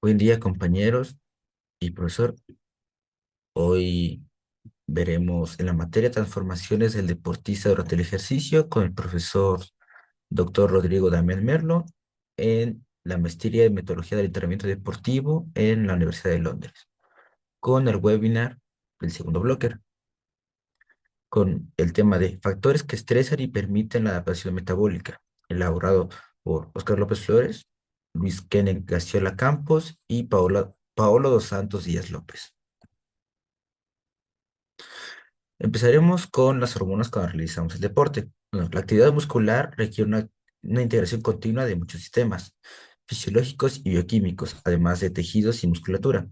Buen día, compañeros y profesor. Hoy veremos en la materia transformaciones del deportista durante el ejercicio con el profesor Dr. Rodrigo Damián Merlo en la maestría en metodología del entrenamiento deportivo en la Universidad de Londres, con el webinar del segundo bloque, con el tema de factores que estresan y permiten la adaptación metabólica, elaborado por Oscar López Flores, Luis Kenneth Gaciola Campos y Paolo dos Santos Díaz López. Empezaremos con las hormonas cuando realizamos el deporte. Bueno, la actividad muscular requiere una integración continua de muchos sistemas fisiológicos y bioquímicos, además de tejidos y musculatura.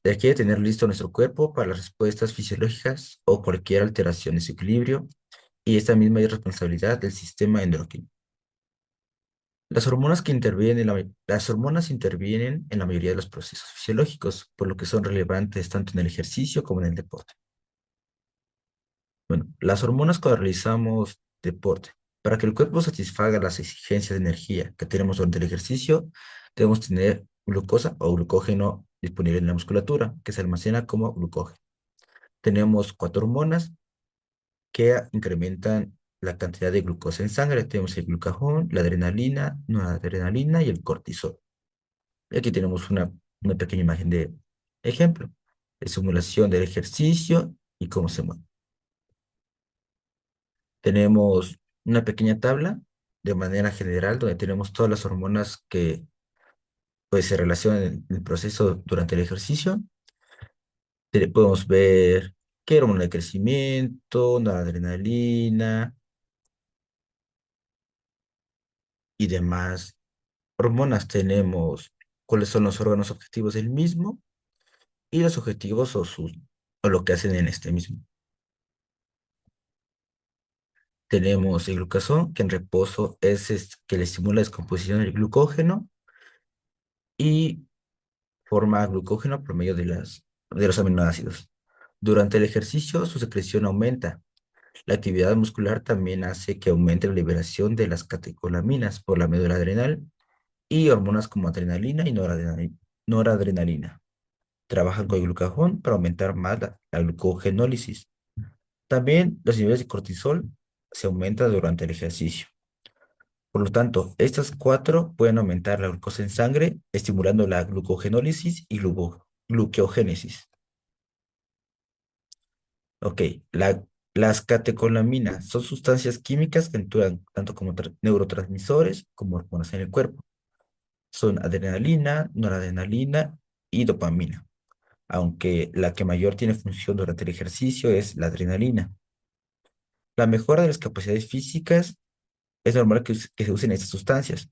Requiere tener listo nuestro cuerpo para las respuestas fisiológicas o cualquier alteración de su equilibrio, y esta misma es responsabilidad del sistema endocrino. Las hormonas intervienen en la mayoría de los procesos fisiológicos, por lo que son relevantes tanto en el ejercicio como en el deporte. Bueno, las hormonas cuando realizamos deporte. Para que el cuerpo satisfaga las exigencias de energía que tenemos durante el ejercicio, debemos tener glucosa o glucógeno disponible en la musculatura, que se almacena como glucógeno. Tenemos cuatro hormonas que incrementan la cantidad de glucosa en sangre. Tenemos el glucagón, la adrenalina, noradrenalina y el cortisol. Y aquí tenemos una pequeña imagen de ejemplo, de simulación del ejercicio y cómo se mueve. Tenemos una pequeña tabla de manera general donde tenemos todas las hormonas que pues, se relacionan en el proceso durante el ejercicio. Podemos ver qué hormona de crecimiento, la adrenalina y demás hormonas. Tenemos cuáles son los órganos objetivos del mismo y los objetivos o lo que hacen en este mismo. Tenemos el glucagón, que en reposo que le estimula la descomposición del glucógeno y forma glucógeno por medio de los aminoácidos. Durante el ejercicio, su secreción aumenta. La actividad muscular también hace que aumente la liberación de las catecolaminas por la médula adrenal y hormonas como adrenalina y noradrenalina. Trabajan con el glucagón para aumentar más la glucogenólisis. También los niveles de cortisol se aumentan durante el ejercicio. Por lo tanto, estas cuatro pueden aumentar la glucosa en sangre, estimulando la glucogenólisis y glucogenesis. Ok, las catecolaminas son sustancias químicas que actúan tanto como neurotransmisores como hormonas en el cuerpo. Son adrenalina, noradrenalina y dopamina, aunque la que mayor tiene función durante el ejercicio es la adrenalina. La mejora de las capacidades físicas es normal que se usen estas sustancias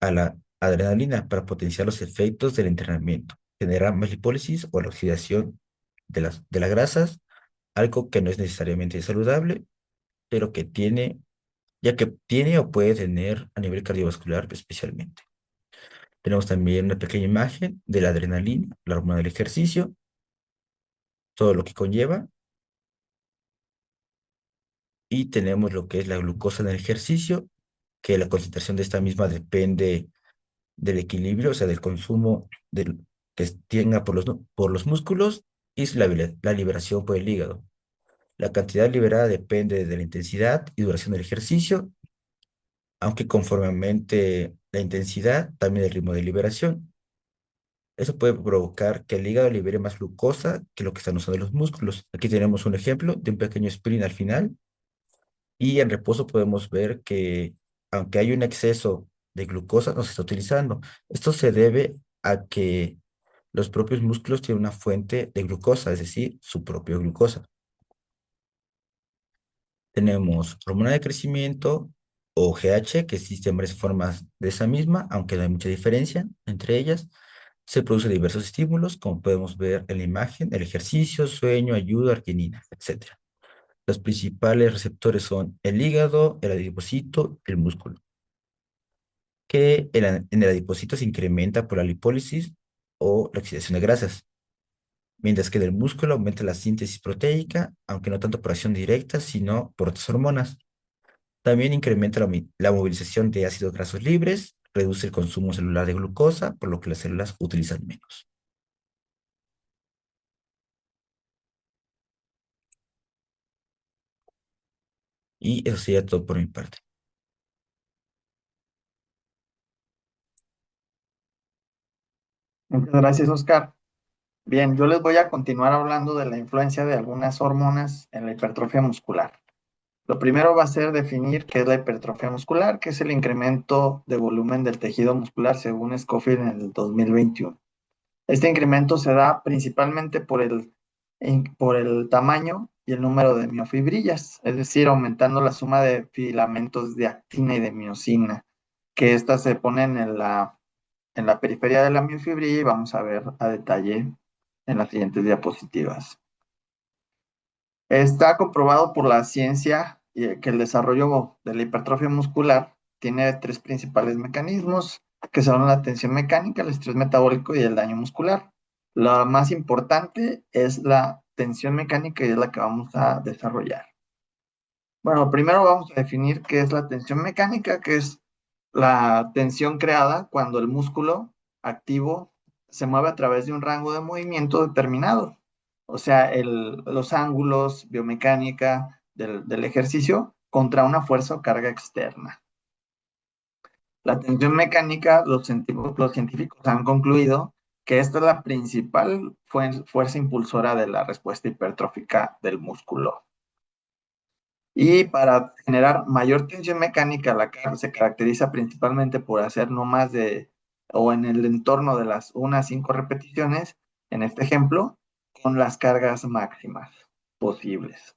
a la adrenalina para potenciar los efectos del entrenamiento, generar más lipólisis o la oxidación de las grasas, algo que no es necesariamente saludable, pero ya que tiene o puede tener a nivel cardiovascular especialmente. Tenemos también una pequeña imagen de la adrenalina, la hormona del ejercicio, todo lo que conlleva, y tenemos lo que es la glucosa en el ejercicio, que la concentración de esta misma depende del equilibrio, o sea, del consumo que tenga por los músculos y la liberación por el hígado. La cantidad liberada depende de la intensidad y duración del ejercicio, aunque conforme aumente la intensidad, también el ritmo de liberación. Eso puede provocar que el hígado libere más glucosa que lo que están usando los músculos. Aquí tenemos un ejemplo de un pequeño sprint al final, y en reposo podemos ver que aunque hay un exceso de glucosa, no se está utilizando. Esto se debe a que los propios músculos tienen una fuente de glucosa, es decir, su propia glucosa. Tenemos hormona de crecimiento o GH, que existen varias formas de esa misma, aunque no hay mucha diferencia entre ellas. Se producen diversos estímulos, como podemos ver en la imagen, el ejercicio, sueño, ayuda, arginina, etcétera. Los principales receptores son el hígado, el adipocito, el músculo, que en el adipocito se incrementa por la lipólisis o la oxidación de grasas, mientras que en el músculo aumenta la síntesis proteica, aunque no tanto por acción directa, sino por otras hormonas. También incrementa la movilización de ácidos grasos libres reduce el consumo celular de glucosa, por lo que las células utilizan menos. Y eso sería todo por mi parte. Muchas gracias, Oscar. Bien, yo les voy a continuar hablando de la influencia de algunas hormonas en la hipertrofia muscular. Lo primero va a ser definir qué es la hipertrofia muscular, que es el incremento de volumen del tejido muscular según Scofield en el 2021. Este incremento se da principalmente por el tamaño y el número de miofibrillas, es decir, aumentando la suma de filamentos de actina y de miosina, que estas se ponen en la periferia de la miofibrilla y vamos a ver a detalle en las siguientes diapositivas. Está comprobado por la ciencia que el desarrollo de la hipertrofia muscular tiene tres principales mecanismos, que son la tensión mecánica, el estrés metabólico y el daño muscular. La más importante es la tensión mecánica y es la que vamos a desarrollar. Bueno, primero vamos a definir qué es la tensión mecánica, que es la tensión creada cuando el músculo activo se mueve a través de un rango de movimiento determinado. O sea, los ángulos, biomecánica del ejercicio contra una fuerza o carga externa. La tensión mecánica, los científicos han concluido que esta es la principal fuerza impulsora de la respuesta hipertrófica del músculo. Y para generar mayor tensión mecánica, la carga se caracteriza principalmente por hacer no más de, o en el entorno de las 1 a 5 repeticiones, en este ejemplo, con las cargas máximas posibles.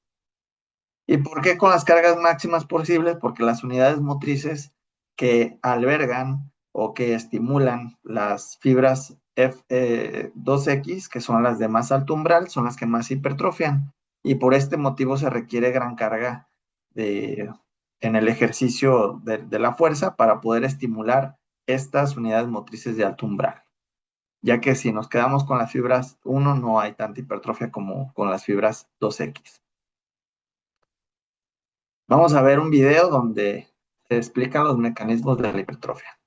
¿Y por qué con las cargas máximas posibles? Porque las unidades motrices que albergan o que estimulan las fibras F2X, que son las de más alto umbral, son las que más hipertrofian. Y por este motivo se requiere gran carga de, en el ejercicio de la fuerza para poder estimular estas unidades motrices de alto umbral. Ya que si nos quedamos con las fibras 1, no hay tanta hipertrofia como con las fibras 2X. Vamos a ver un video donde se explican los mecanismos de la hipertrofia.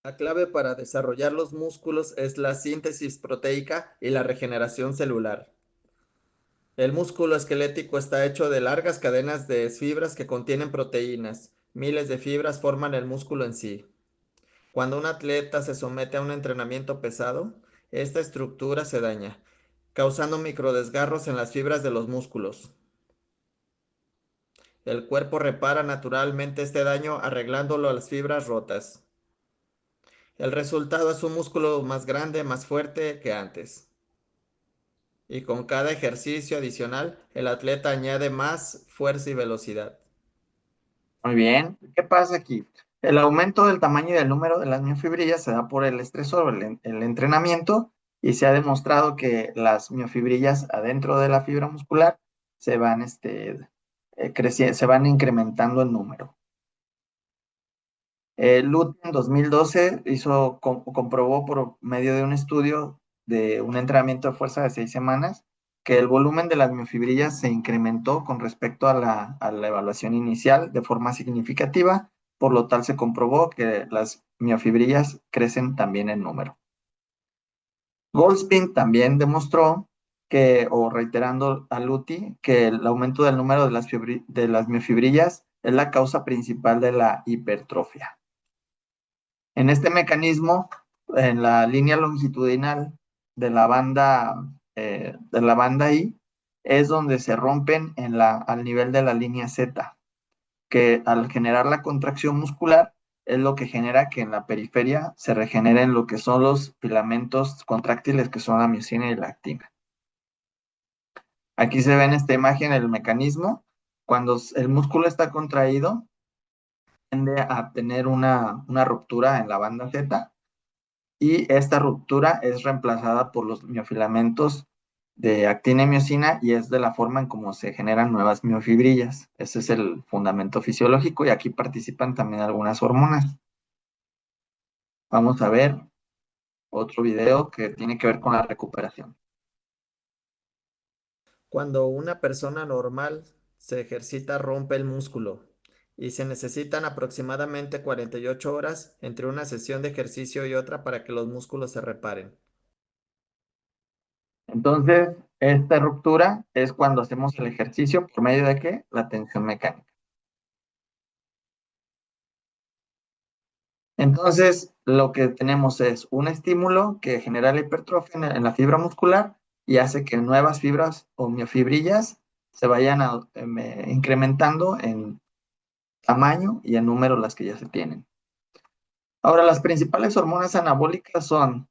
La clave para desarrollar los músculos es la síntesis proteica y la regeneración celular. El músculo esquelético está hecho de largas cadenas de fibras que contienen proteínas. Miles de fibras forman el músculo en sí. Cuando un atleta se somete a un entrenamiento pesado, esta estructura se daña, causando microdesgarros en las fibras de los músculos. El cuerpo repara naturalmente este daño arreglándolo a las fibras rotas. El resultado es un músculo más grande, más fuerte que antes. Y con cada ejercicio adicional, el atleta añade más fuerza y velocidad. Muy bien. ¿Qué pasa aquí? El aumento del tamaño y del número de las miofibrillas se da por el estresor, el entrenamiento, y se ha demostrado que las miofibrillas adentro de la fibra muscular se van, se van incrementando en número. Luth en 2012 comprobó por medio de un estudio de un entrenamiento de fuerza de 6 semanas que el volumen de las miofibrillas se incrementó con respecto a la evaluación inicial de forma significativa, por lo tal se comprobó que las miofibrillas crecen también en número. Goldspin también demostró que, o reiterando a Luthi, que el aumento del número de las miofibrillas es la causa principal de la hipertrofia. En este mecanismo, en la línea longitudinal de la banda I, es donde se rompen al nivel de la línea Z, que al generar la contracción muscular es lo que genera que en la periferia se regeneren lo que son los filamentos contráctiles, que son la miosina y la actina. Aquí se ve en esta imagen el mecanismo. Cuando el músculo está contraído, tiende a tener una ruptura en la banda Z, y esta ruptura es reemplazada por los miofilamentos de actina y miosina y es de la forma en cómo se generan nuevas miofibrillas. Ese es el fundamento fisiológico y aquí participan también algunas hormonas. Vamos a ver otro video que tiene que ver con la recuperación. Cuando una persona normal se ejercita, rompe el músculo y se necesitan aproximadamente 48 horas entre una sesión de ejercicio y otra para que los músculos se reparen. Entonces, esta ruptura es cuando hacemos el ejercicio por medio de ¿qué? La tensión mecánica. Entonces, lo que tenemos es un estímulo que genera la hipertrofia en la fibra muscular y hace que nuevas fibras o miofibrillas se vayan incrementando en tamaño y en número las que ya se tienen. Ahora, las principales hormonas anabólicas son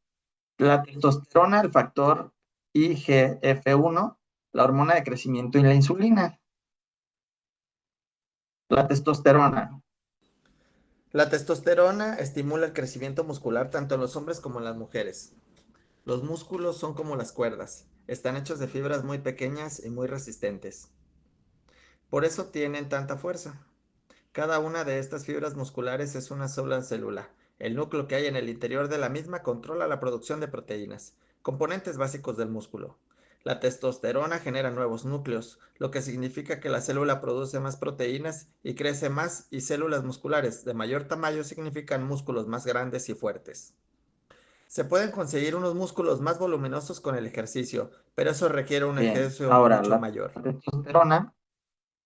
la testosterona, el factor IGF-1, la hormona de crecimiento y la insulina. La testosterona. La testosterona estimula el crecimiento muscular tanto en los hombres como en las mujeres. Los músculos son como las cuerdas, están hechos de fibras muy pequeñas y muy resistentes. Por eso tienen tanta fuerza. Cada una de estas fibras musculares es una sola célula. El núcleo que hay en el interior de la misma controla la producción de proteínas, componentes básicos del músculo. La testosterona genera nuevos núcleos, lo que significa que la célula produce más proteínas y crece más, y células musculares de mayor tamaño significan músculos más grandes y fuertes. Se pueden conseguir unos músculos más voluminosos con el ejercicio, pero eso requiere un Bien, ejercicio ahora mucho la mayor. testosterona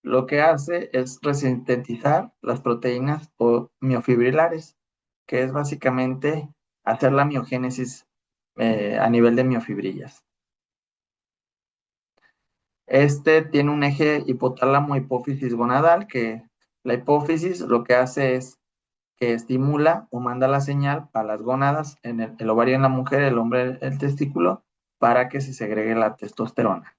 lo que hace es resintetizar las proteínas o miofibrilares, que es básicamente hacer la miogénesis a nivel de miofibrillas. Este tiene un eje hipotálamo hipófisis gonadal, que la hipófisis lo que hace es que estimula o manda la señal a las gónadas en el ovario en la mujer, el hombre el testículo, para que se segregue la testosterona.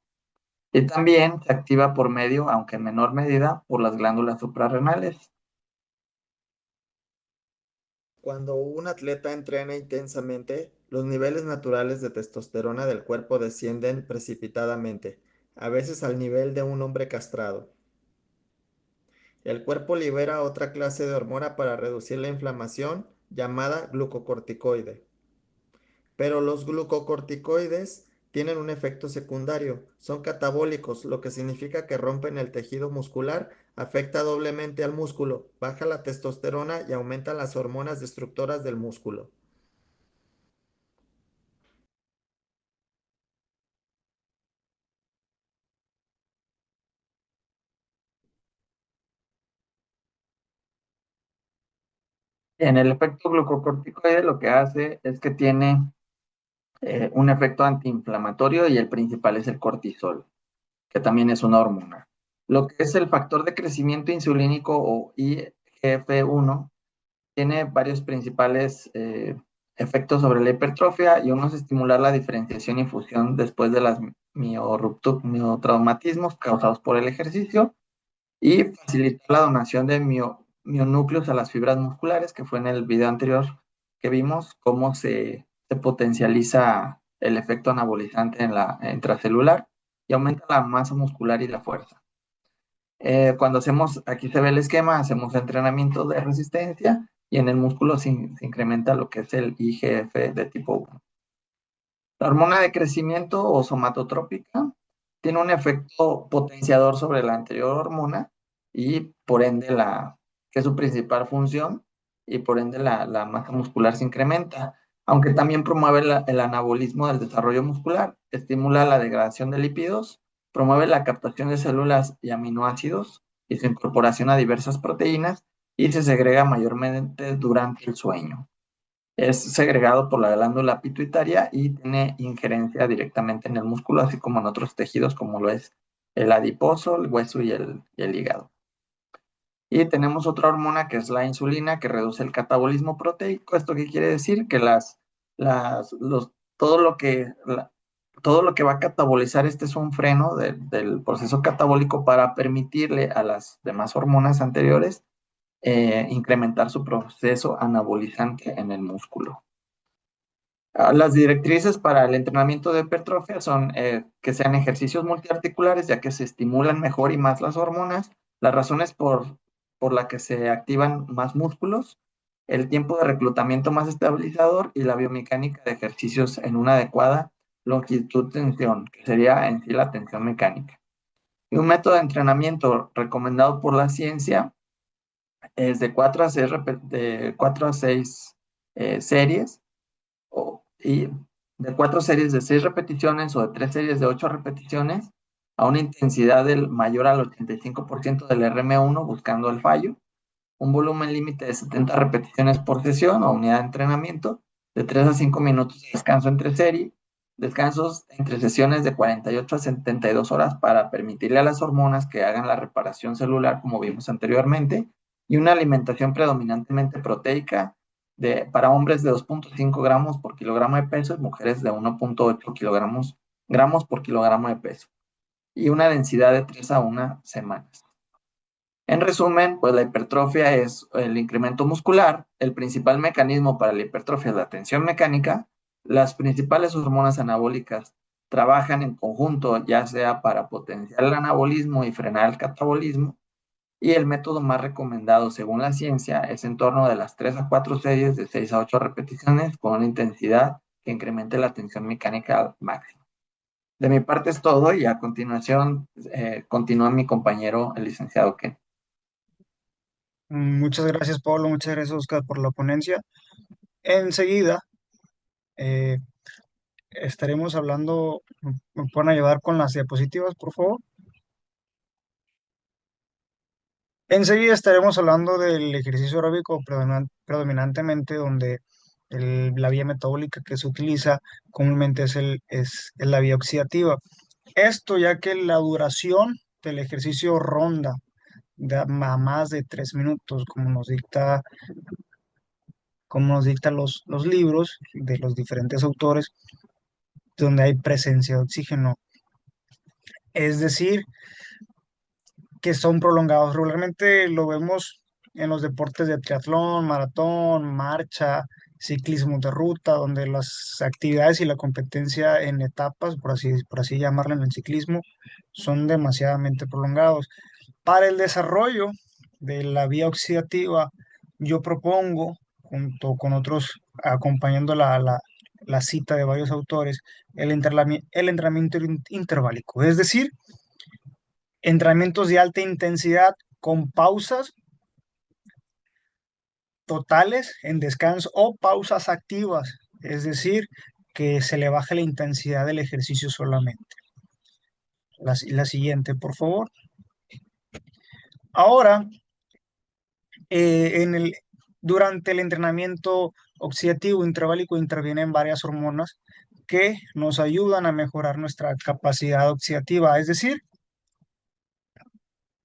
Y también se activa por medio, aunque en menor medida, por las glándulas suprarrenales. Cuando un atleta entrena intensamente, los niveles naturales de testosterona del cuerpo descienden precipitadamente, a veces al nivel de un hombre castrado. El cuerpo libera otra clase de hormona para reducir la inflamación, llamada glucocorticoide. Pero los glucocorticoides tienen un efecto secundario, son catabólicos, lo que significa que rompen el tejido muscular, afecta doblemente al músculo, baja la testosterona y aumenta las hormonas destructoras del músculo. En el efecto glucocorticoide lo que hace es que tiene un efecto antiinflamatorio y el principal es el cortisol, que también es una hormona. Lo que es el factor de crecimiento insulínico o IGF-1 tiene varios principales efectos sobre la hipertrofia y uno es estimular la diferenciación y fusión después de las miotraumatismos causados por el ejercicio y facilitar la donación de mionúcleos a las fibras musculares, que fue en el video anterior que vimos cómo se potencializa el efecto anabolizante en la intracelular y aumenta la masa muscular y la fuerza. Cuando hacemos, aquí se ve el esquema, hacemos entrenamiento de resistencia y en el músculo se incrementa lo que es el IGF de tipo 1. La hormona de crecimiento o somatotrópica tiene un efecto potenciador sobre la anterior hormona y por ende que es su principal función y por ende la masa muscular se incrementa, aunque también promueve el anabolismo del desarrollo muscular, estimula la degradación de lípidos, promueve la captación de células y aminoácidos y su incorporación a diversas proteínas y se segrega mayormente durante el sueño. Es segregado por la glándula pituitaria y tiene injerencia directamente en el músculo, así como en otros tejidos como lo es el adiposo, el hueso y el hígado. Y tenemos otra hormona que es la insulina, que reduce el catabolismo proteico. ¿Esto qué quiere decir? Que todo todo lo que va a catabolizar este es un freno del proceso catabólico para permitirle a las demás hormonas anteriores incrementar su proceso anabolizante en el músculo. Las directrices para el entrenamiento de hipertrofia son que sean ejercicios multiarticulares, ya que se estimulan mejor y más las hormonas, las razones por la que se activan más músculos, el tiempo de reclutamiento más estabilizador y la biomecánica de ejercicios en una adecuada longitud-tensión, que sería en sí la tensión mecánica. Y un método de entrenamiento recomendado por la ciencia es de 4 a 6, series, y de 4 series de 6 repeticiones o de 3 series de 8 repeticiones a una intensidad del mayor al 85% del RM1 buscando el fallo, un volumen límite de 70 repeticiones por sesión o unidad de entrenamiento, de 3 a 5 minutos de descanso entre serie, descansos entre sesiones de 48 a 72 horas para permitirle a las hormonas que hagan la reparación celular como vimos anteriormente, y una alimentación predominantemente proteica para hombres de 2.5 gramos por kilogramo de peso y mujeres de 1.8 gramos por kilogramo de peso, y una densidad de 3 a 1 semanas. En resumen, pues la hipertrofia es el incremento muscular, el principal mecanismo para la hipertrofia es la tensión mecánica, las principales hormonas anabólicas trabajan en conjunto, ya sea para potenciar el anabolismo y frenar el catabolismo, y el método más recomendado según la ciencia es en torno de las 3 a 4 series de 6 a 8 repeticiones con una intensidad que incremente la tensión mecánica al máximo. De mi parte es todo y a continuación continúa mi compañero, el licenciado Ken. Muchas gracias, Pablo. Muchas gracias, Oscar, por la ponencia. Enseguida eh, estaremos hablando. ¿Me pueden ayudar con las diapositivas, por favor? Enseguida estaremos hablando del ejercicio aeróbico predominantemente, donde la vía metabólica que se utiliza comúnmente es la vía oxidativa. Esto ya que la duración del ejercicio ronda a más de 3 minutos, como nos dictan los libros de los diferentes autores, donde hay presencia de oxígeno. Es decir, que son prolongados. Regularmente lo vemos en los deportes de triatlón, maratón, marcha, ciclismo de ruta, donde las actividades y la competencia en etapas, por así llamarlo en el ciclismo, son demasiadamente prolongados. Para el desarrollo de la vía oxidativa, yo propongo, junto con otros, acompañando la cita de varios autores, el entrenamiento interválico, es decir, entrenamientos de alta intensidad con pausas totales en descanso o pausas activas, es decir, que se le baje la intensidad del ejercicio solamente. La siguiente, por favor. Ahora, durante el entrenamiento oxidativo interválico intervienen varias hormonas que nos ayudan a mejorar nuestra capacidad oxidativa, es decir,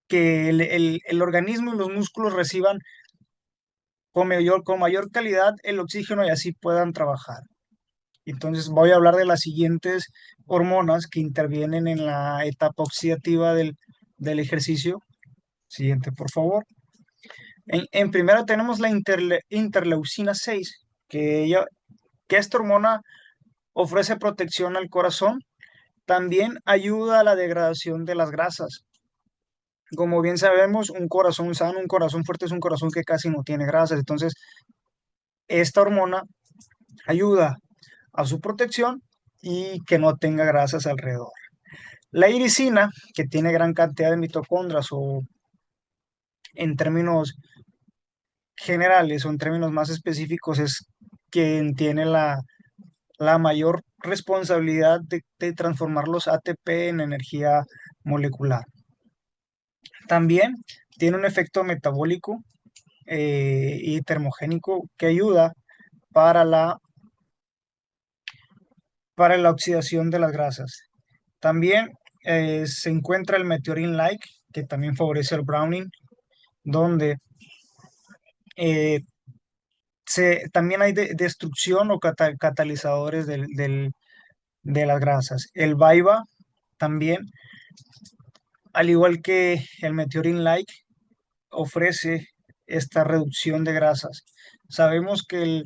que el organismo y los músculos reciban con mayor calidad el oxígeno y así puedan trabajar. Entonces voy a hablar de las siguientes hormonas que intervienen en la etapa oxidativa del ejercicio. Siguiente, por favor. En primera tenemos la interleucina 6, que esta hormona ofrece protección al corazón. También ayuda a la degradación de las grasas. Como bien sabemos, un corazón sano, un corazón fuerte es un corazón que casi no tiene grasas. Entonces, esta hormona ayuda a su protección y que no tenga grasas alrededor. La iricina, que tiene gran cantidad de mitocondrias, o en términos generales o en términos más específicos, es quien tiene la mayor responsabilidad de transformar los ATP en energía molecular. También tiene un efecto metabólico y termogénico que ayuda para la oxidación de las grasas. También se encuentra el Methiorin-like, que también favorece el browning, donde también hay destrucción o catalizadores de las grasas. El Viva también, al igual que el Methiorin-like, ofrece esta reducción de grasas. Sabemos que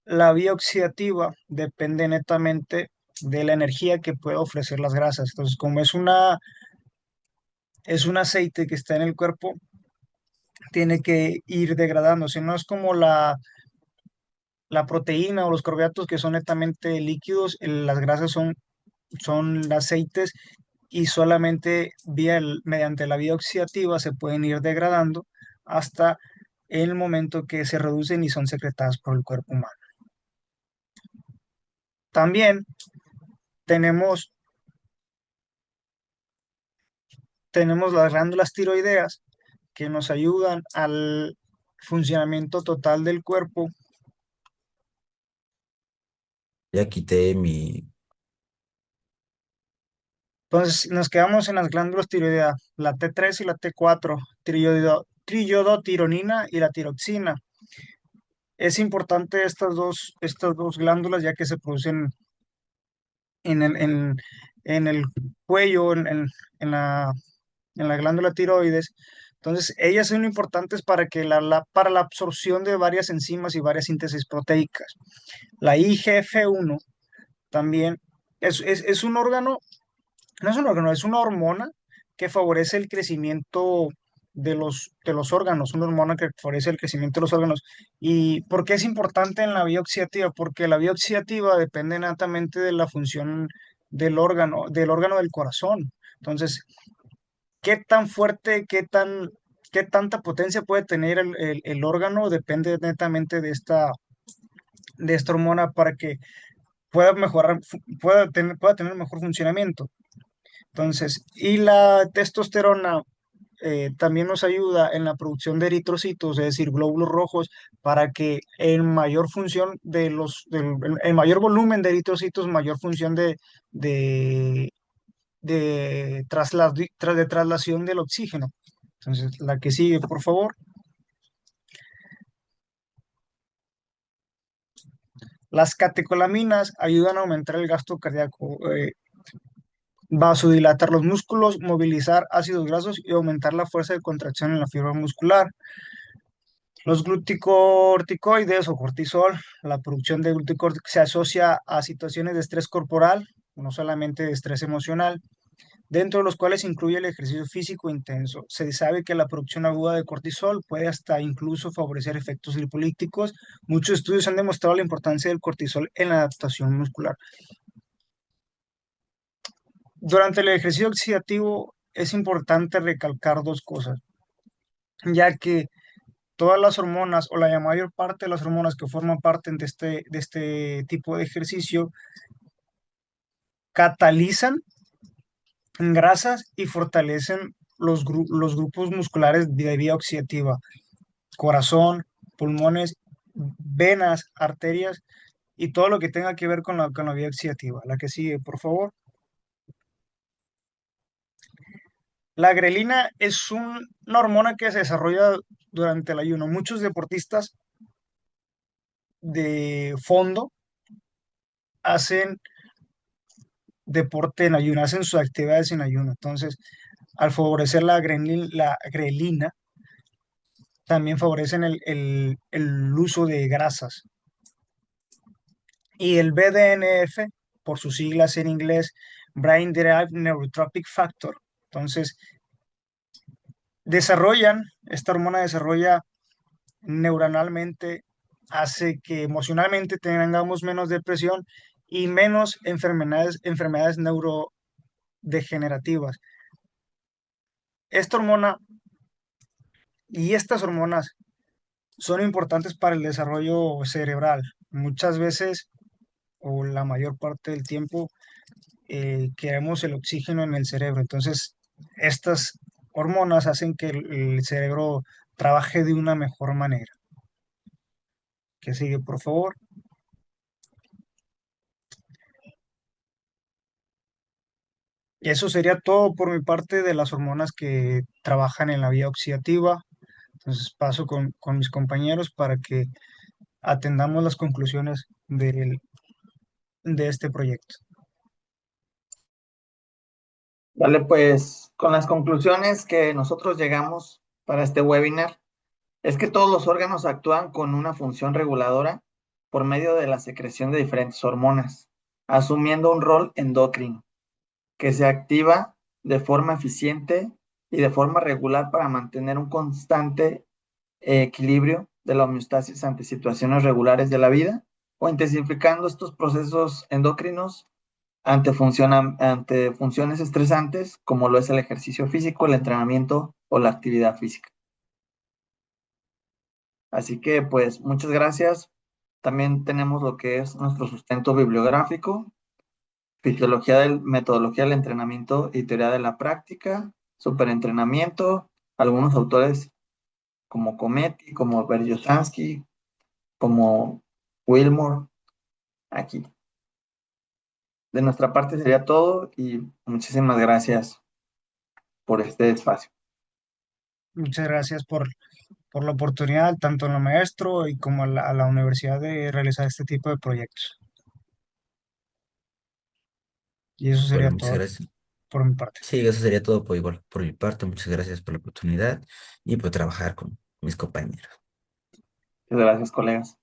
la vía oxidativa depende netamente de la energía que puede ofrecer las grasas. Entonces, como es un aceite que está en el cuerpo, tiene que ir degradándose. No es como la proteína o los carbohidratos, que son netamente líquidos. Las grasas son aceites y solamente mediante la vía oxidativa se pueden ir degradando hasta en el momento que se reducen y son secretadas por el cuerpo humano. También tenemos, tenemos las glándulas tiroideas que nos ayudan al funcionamiento total del cuerpo. Ya quité mi... Entonces, nos quedamos en las glándulas tiroideas, la T3 y la T4, triiodotironina y la tiroxina. Es importante estas dos glándulas ya que se producen en en el cuello, en la glándula tiroides. Entonces, ellas son importantes para que para la absorción de varias enzimas y varias síntesis proteicas. La IGF-1 también es un órgano, no es un órgano, es una hormona que favorece el crecimiento de los órganos, una hormona que favorece el crecimiento de los órganos. ¿Y por qué es importante en la vía oxidativa? Porque la vía oxidativa depende netamente de la función del órgano del corazón. Entonces, ¿qué tan fuerte, qué tanta potencia puede tener el órgano? Depende netamente de esta hormona para que pueda mejorar, pueda tener mejor funcionamiento. Entonces, y la testosterona también nos ayuda en la producción de eritrocitos, es decir, glóbulos rojos, para que en mayor función en mayor volumen de eritrocitos, mayor función de, de traslación del oxígeno. Entonces, la que sigue, por favor. Las catecolaminas ayudan a aumentar el gasto cardíaco, vasodilatar los músculos, movilizar ácidos grasos y aumentar la fuerza de contracción en la fibra muscular. Los glucocorticoides o cortisol, la producción de glucocorticoides se asocia a situaciones de estrés corporal, no solamente de estrés emocional, dentro de los cuales incluye el ejercicio físico intenso. Se sabe que la producción aguda de cortisol puede hasta incluso favorecer efectos lipolíticos. Muchos estudios han demostrado la importancia del cortisol en la adaptación muscular. Durante el ejercicio oxidativo es importante recalcar dos cosas, ya que todas las hormonas o la mayor parte de las hormonas que forman parte de este tipo de ejercicio catalizan grasas y fortalecen los grupos musculares de vía oxidativa, corazón, pulmones, venas, arterias y todo lo que tenga que ver con la vía oxidativa. La que sigue, por favor. La grelina es una hormona que se desarrolla durante el ayuno. Muchos deportistas de fondo hacen deporte en ayuno, hacen sus actividades en ayuno. Entonces, al favorecer la grelina, también favorecen el uso de grasas. Y el BDNF, por sus siglas en inglés, Brain Derived Neurotrophic Factor. Entonces, esta hormona desarrolla neuronalmente, hace que emocionalmente tengamos menos depresión y menos enfermedades neurodegenerativas. Esta hormona y estas hormonas son importantes para el desarrollo cerebral. Muchas veces, o la mayor parte del tiempo, queremos el oxígeno en el cerebro. Entonces, estas hormonas hacen que el cerebro trabaje de una mejor manera. Que sigue, por favor. Y eso sería todo por mi parte de las hormonas que trabajan en la vía oxidativa. Entonces paso con mis compañeros para que atendamos las conclusiones de este proyecto. Vale, pues con las conclusiones que nosotros llegamos para este webinar, es que todos los órganos actúan con una función reguladora por medio de la secreción de diferentes hormonas, asumiendo un rol endocrino que se activa de forma eficiente y de forma regular para mantener un constante equilibrio de la homeostasis ante situaciones regulares de la vida o intensificando estos procesos endocrinos ante funciones estresantes como lo es el ejercicio físico, el entrenamiento o la actividad física. Así que pues muchas gracias. También tenemos lo que es nuestro sustento bibliográfico, metodología del entrenamiento y teoría de la práctica, superentrenamiento, algunos autores como Cometti, como Berjosansky, como Wilmore, aquí. De nuestra parte sería todo y muchísimas gracias por este espacio. Muchas gracias por la oportunidad, tanto en lo maestro y como a la universidad de realizar este tipo de proyectos. Y eso Bueno, sería muchas todo gracias. por mi parte. Sí, eso sería todo por igual, por mi parte. Muchas gracias por la oportunidad y por trabajar con mis compañeros. Muchas gracias, colegas.